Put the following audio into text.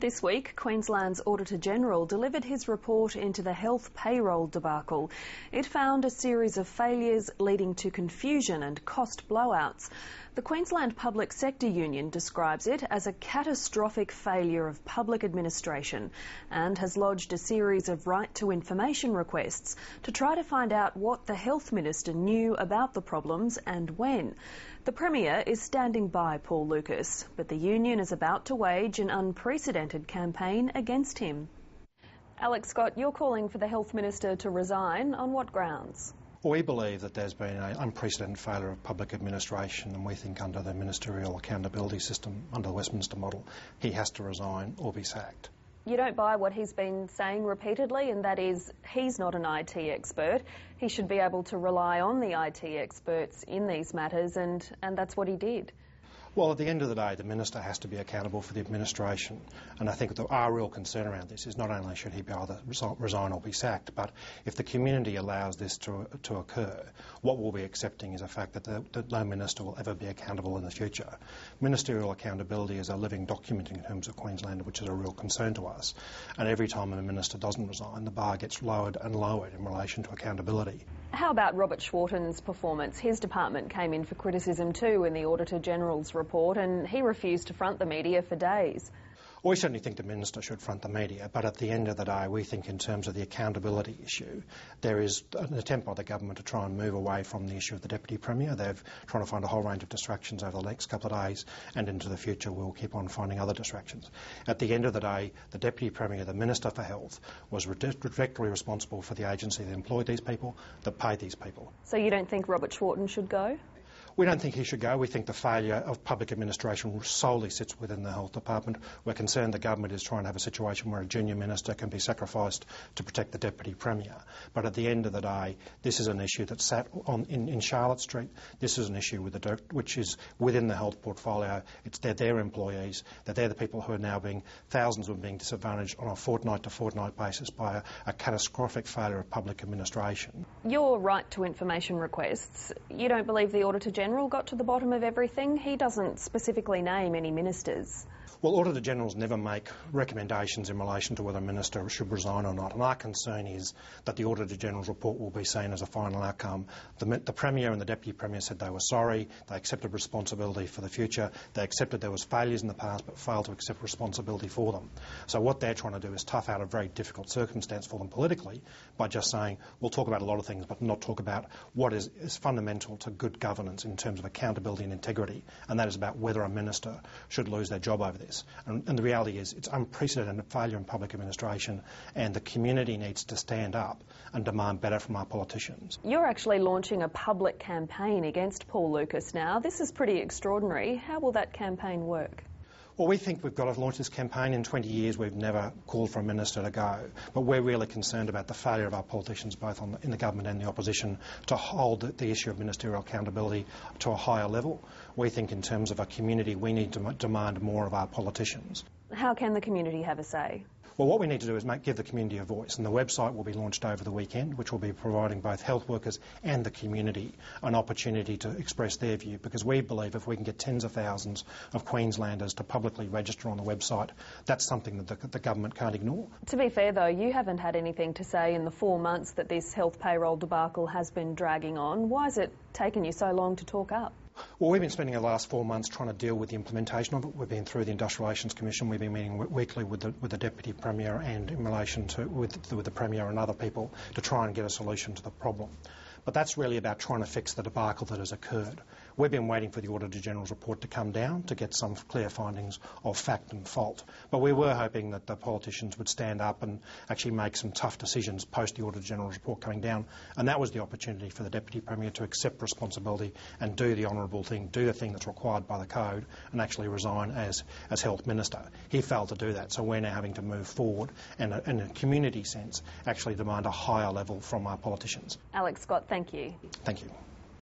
This week, Queensland's Auditor-General delivered his report into the health payroll debacle. It found a series of failures leading to confusion and cost blowouts. The Queensland Public Sector Union describes it as a catastrophic failure of public administration and has lodged a series of right-to-information requests to try to find out what the Health Minister knew about the problems and when. The Premier is standing by Paul Lucas, but the union is about to wage an unprecedented campaign against him. Alex Scott, you're calling for the Health Minister to resign. On what grounds? We believe that there's been an unprecedented failure of public administration, and we think under the ministerial accountability system, under the Westminster model, he has to resign or be sacked. You don't buy what he's been saying repeatedly, and that is he's not an IT expert. He should be able to rely on the IT experts in these matters, and that's what he did. Well, at the end of the day, the Minister has to be accountable for the administration, and I think that our real concern around this is not only should he be either resign or be sacked, but if the community allows this to occur, what we'll be accepting is a fact that no Minister will ever be accountable in the future. Ministerial accountability is a living document in terms of Queensland, which is a real concern to us, and every time a Minister doesn't resign, the bar gets lowered and lowered in relation to accountability. How about Robert Schwarten's performance? His department came in for criticism too in the Auditor-General's report, and he refused to front the media for days. We certainly think the Minister should front the media, but at the end of the day, we think in terms of the accountability issue, there is an attempt by the government to try and move away from the issue of the Deputy Premier. They're trying to find a whole range of distractions over the next couple of days, and into the future we'll keep on finding other distractions. At the end of the day, the Deputy Premier, the Minister for Health, was directly responsible for the agency that employed these people, that paid these people. So you don't think Robert Schwarten should go? We don't think he should go. We think the failure of public administration solely sits within the Health Department. We're concerned the government is trying to have a situation where a junior minister can be sacrificed to protect the Deputy Premier. But at the end of the day, this is an issue that sat in Charlotte Street. This is an issue which is within the health portfolio. They're their employees. They're the people who are now thousands of them being disadvantaged on a fortnight-to-fortnight basis by a catastrophic failure of public administration. Your right-to-information requests, you don't believe the Auditor-General got to the bottom of everything? He doesn't specifically name any ministers. Well, Auditor-Generals never make recommendations in relation to whether a minister should resign or not, and our concern is that the Auditor-General's report will be seen as a final outcome. The Premier and the Deputy Premier said they were sorry, they accepted responsibility for the future, they accepted there was failures in the past but failed to accept responsibility for them. So what they're trying to do is tough out a very difficult circumstance for them politically by just saying, we'll talk about a lot of things but not talk about what is fundamental to good governance in terms of accountability and integrity, and that is about whether a minister should lose their job over this. And the reality is it's unprecedented failure in public administration, and the community needs to stand up and demand better from our politicians. You're actually launching a public campaign against Paul Lucas now. This is pretty extraordinary. How will that campaign work? Well, we think we've got to launch this campaign. In 20 years we've never called for a minister to go, but we're really concerned about the failure of our politicians, both in the government and the opposition, to hold the issue of ministerial accountability to a higher level. We think in terms of a community we need to demand more of our politicians. How can the community have a say? Well, what we need to do is give the community a voice, and the website will be launched over the weekend, which will be providing both health workers and the community an opportunity to express their view, because we believe if we can get tens of thousands of Queenslanders to publicly register on the website, that's something that the government can't ignore. To be fair though, you haven't had anything to say in the 4 months that this health payroll debacle has been dragging on. Why has it taken you so long to talk up? Well, we've been spending the last 4 months trying to deal with the implementation of it. We've been through the Industrial Relations Commission. We've been meeting weekly with the Deputy Premier and in relation to with the Premier and other people to try and get a solution to the problem. But that's really about trying to fix the debacle that has occurred. We've been waiting for the Auditor-General's report to come down to get some clear findings of fact and fault. But we were hoping that the politicians would stand up and actually make some tough decisions post the Auditor-General's report coming down. And that was the opportunity for the Deputy Premier to accept responsibility and do the honourable thing, do the thing that's required by the code, and actually resign as Health Minister. He failed to do that, so we're now having to move forward and, in a community sense, actually demand a higher level from our politicians. Alex Scott, thank you. Thank you.